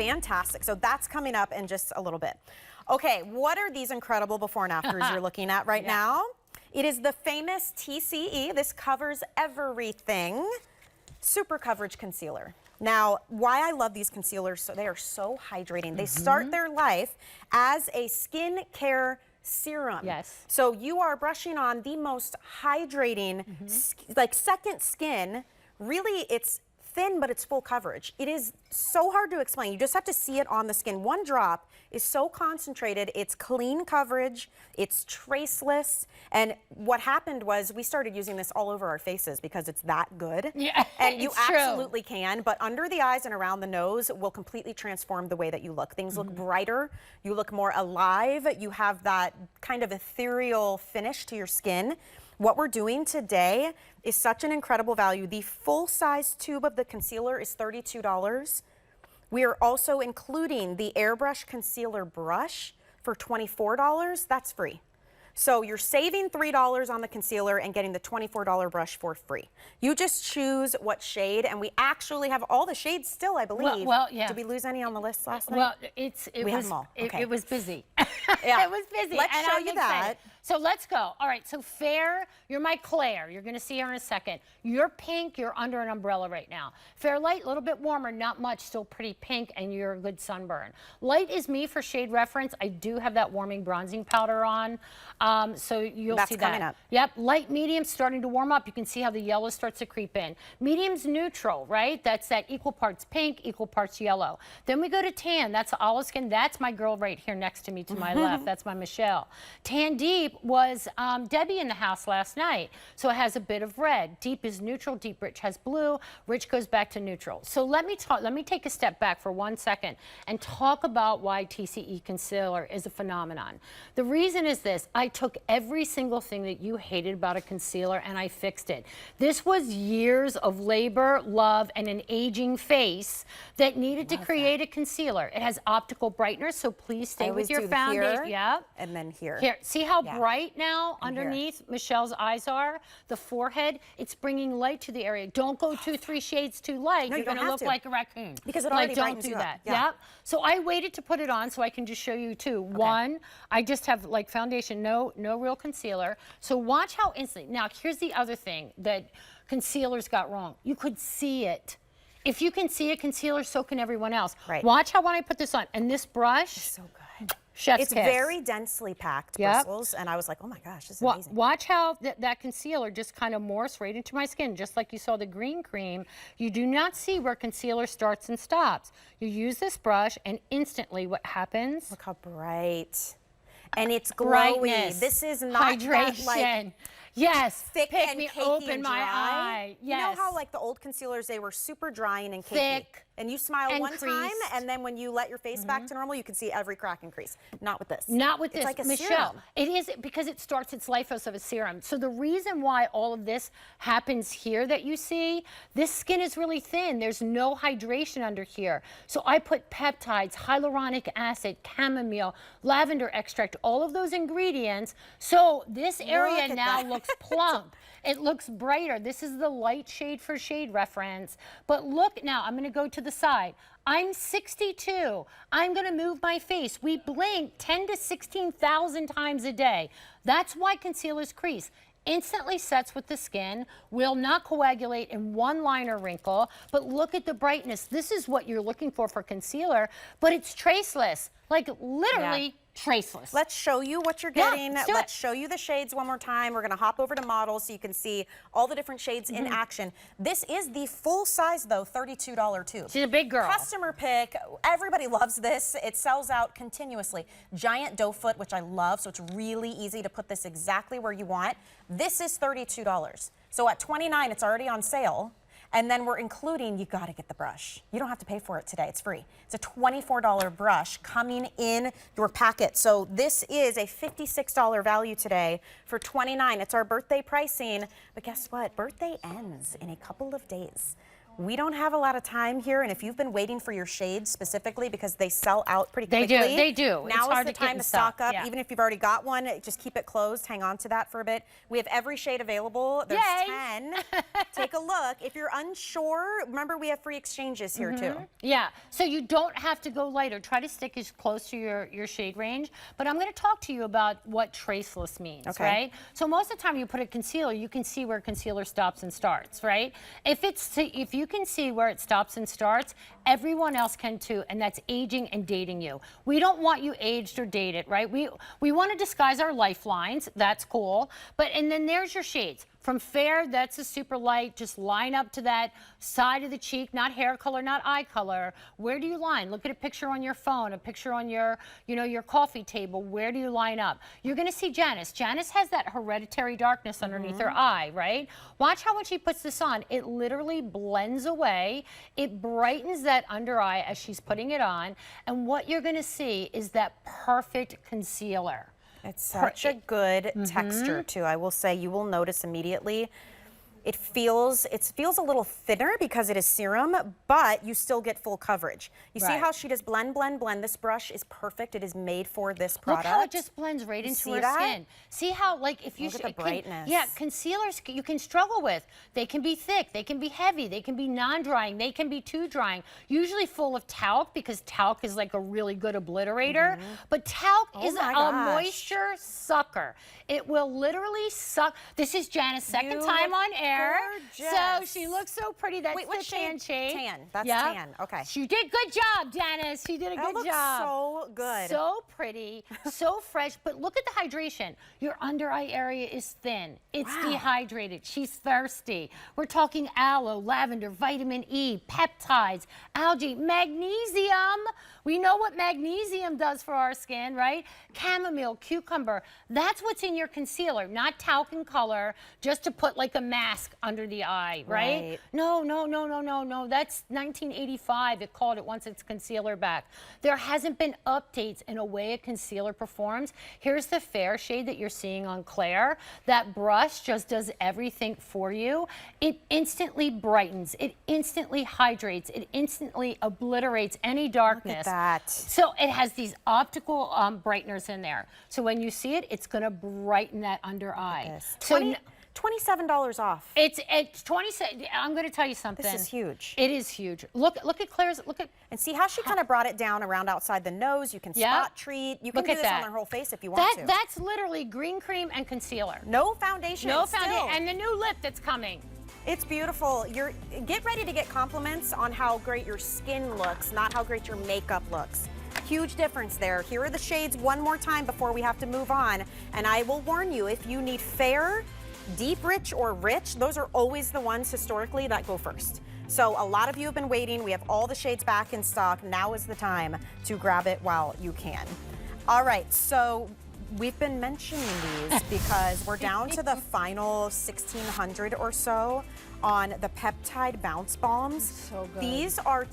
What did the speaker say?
fantastic. So that's coming up in just a little bit. Okay, what are these incredible before and afters you're looking at right now? It is the famous T.C.E. This covers everything. Super coverage concealer. Now, why I love these concealers, so they are so hydrating. They start their life as a skin care serum. Yes. So you are brushing on the most hydrating, like second skin. Really, it's thin, but it's full coverage. It is so hard to explain. You just have to see it on the skin. One drop is so concentrated. It's clean coverage. It's traceless. And what happened was we started using this all over our faces because it's that good. Yeah, and you it's true. absolutely can. But under the eyes and around the nose will completely transform the way that you look. Things look brighter. You look more alive. You have that kind of ethereal finish to your skin. What we're doing today is such an incredible value. The full-size tube of the concealer is $32. We are also including the Airbrush concealer brush for $24. That's free. So you're saving $3 on the concealer and getting the $24 brush for free. You just choose what shade, and we actually have all the shades still, I believe. Well, yeah. Did we lose any on the list last night? Well, We had them all. Okay. it was busy. Yeah. It was busy. Let's and show I'm you excited. that. So let's go. All right, so Fair, you're my Claire. You're going to see her in a second. You're pink. You're under an umbrella right now. Fair Light, a little bit warmer, not much, still pretty pink, and you're a good sunburn. Light is me for shade reference. I do have that warming bronzing powder on, so you'll see that. That's coming up. Yep, light, medium, starting to warm up. You can see how the yellow starts to creep in. Medium's neutral, right? That's that equal parts pink, equal parts yellow. Then we go to tan. That's olive skin. That's my girl right here next to me to my left. That's my Michelle. Tan Deep was Debbie in the house last night. So it has a bit of red. Deep is neutral. Deep Rich has blue. Rich goes back to neutral. So let me take a step back for 1 second and talk about why T.C.E. concealer is a phenomenon. The reason is this. I took every single thing that you hated about a concealer and I fixed it. This was years of labor, love, and an aging face that needed to create a concealer. It has optical brightness, so please stay with your foundation. Yep. And then here. Here, see how bright now underneath Michelle's eyes are? The forehead, it's bringing light to the area. Don't go 2-3 shades too light. No, You're you going to look like a raccoon. Because it already like, don't brightens do you that. up. Yeah. Yep. So I waited to put it on so I can just show you too. One, I just have like foundation, no real concealer. So watch how instantly. Now, here's the other thing that concealers got wrong. You could see it. If you can see a concealer, so can everyone else. Right. Watch how when I put this on, and this brush, It's so good. chef's It's kiss. very densely packed bristles, and I was like, oh my gosh, this is amazing. Watch how that concealer just kind of morphs right into my skin, just like you saw the green cream. You do not see where concealer starts and stops. You use this brush, and instantly what happens? Look how bright. And it's glowy. Brightness, This is not hydration. that, like, yes, thick pick and me, cakey open and my dry. eye. Yes. You know how like the old concealers, they were super drying and cakey. Thick and you smile and one time, creased. and then when you let your face back to normal, you can see every crack and crease. Not with this. Not with this, It's like a Michelle. serum. It is because it starts its life as of a serum. So the reason why all of this happens here that you see, this skin is really thin. There's no hydration under here. So I put peptides, hyaluronic acid, chamomile, lavender extract, all of those ingredients. So this area at now that. looks plump. It looks brighter. This is the light shade for shade reference. But look now, I'm going to go to the side. I'm 62. I'm going to move my face. We blink 10 to 16,000 times a day. That's why concealers crease. Instantly sets with the skin, will not coagulate in one line or wrinkle, but look at the brightness. This is what you're looking for concealer, but it's traceless, like literally traceless. Let's show you what you're Yeah, getting. Let's show you the shades one more time. We're going to hop over to models so you can see all the different shades in action. This is the full size, though, $32 tube. She's a big girl. Customer pick. Everybody loves this. It sells out continuously. Giant doe foot, which I love, so it's really easy to put this exactly where you want. This is $32. So at $29, it's already on sale. And then we're including, you gotta get the brush. You don't have to pay for it today, it's free. It's a $24 brush coming in your packet. So this is a $56 value today for $29. It's our birthday pricing, but guess what? Birthday ends in a couple of days. We don't have a lot of time here, and if you've been waiting for your shades specifically because they sell out pretty They quickly. do, they do. It's Now is hard the to get time in to stock stock, up. yeah. Even if you've already got one, just keep it closed. Hang on to that for a bit. We have every shade available. There's Yay. 10. Take a look. If you're unsure, remember we have free exchanges here too. Yeah, so you don't have to go lighter. Try to stick as close to your shade range. But I'm going to talk to you about what traceless means, Okay. right? So most of the time you put a concealer, you can see where concealer stops and starts, right? If you can see where it stops and starts, everyone else can too, and that's aging and dating you. We don't want you aged or dated, right? We want to disguise our lifelines. That's cool. And then there's your shades. From fair, that's a super light. Just line up to that side of the cheek, not hair color, not eye color. Where do you line? Look at a picture on your phone, a picture on your, your coffee table. Where do you line up? You're going to see Janice. Janice has that hereditary darkness underneath her eye, right? Watch how when she puts this on, it literally blends away. It brightens that under eye as she's putting it on. And what you're going to see is that perfect concealer. It's such a good texture too. I will say you will notice immediately. It feels a little thinner because it is serum, but you still get full coverage. You see how she does blend, blend, blend. This brush is perfect. It is made for this product. Look how it just blends right into her skin. See how, like, if you look at the brightness. Yeah, concealers you can struggle with. They can be thick, they can be heavy, they can be non-drying, they can be too drying. Usually full of talc because talc is like a really good obliterator. But talc is a moisture sucker. It will literally suck. This is Janice's second time on air. Gorgeous. So she looks so pretty. That's Wait, what the tan shade. Tan. That's tan. Okay. She did good job, Janice. She did a good looks job. so good. So pretty, so fresh. But look at the hydration. Your under eye area is thin. It's dehydrated. She's thirsty. We're talking aloe, lavender, vitamin E, peptides, algae, magnesium. We know what magnesium does for our skin, right? Chamomile, cucumber. That's what's in your concealer, not talc and color, just to put like a mask under the eye, right? No, no, no, no, no, no. That's 1985. It called it once its concealer back. There hasn't been updates in a way a concealer performs. Here's the fair shade that you're seeing on Claire. That brush just does everything for you. It instantly brightens. It instantly hydrates. It instantly obliterates any darkness. Look at that. So it has these optical brighteners in there. So when you see it, it's going to brighten that under eye. So $27 off. it's 27. I'm going to tell you something. This is huge. It is huge. Look at Claire's. And see how she kind of brought it down around outside the nose. You can spot treat. You can do this on her whole face if you want to. That's literally green cream and concealer. No foundation. No foundation. And the new lip that's coming. It's beautiful. Get ready to get compliments on how great your skin looks, not how great your makeup looks. Huge difference there. Here are the shades one more time before we have to move on. And I will warn you, if you need fair, deep rich, or rich, those are always the ones historically that go first. So a lot of you have been waiting. We have all the shades back in stock. Now is the time to grab it while you can. All right, so we've been mentioning these because we're down to the final 1,600 or so on the Peptide Bounce Bombs. So good. These are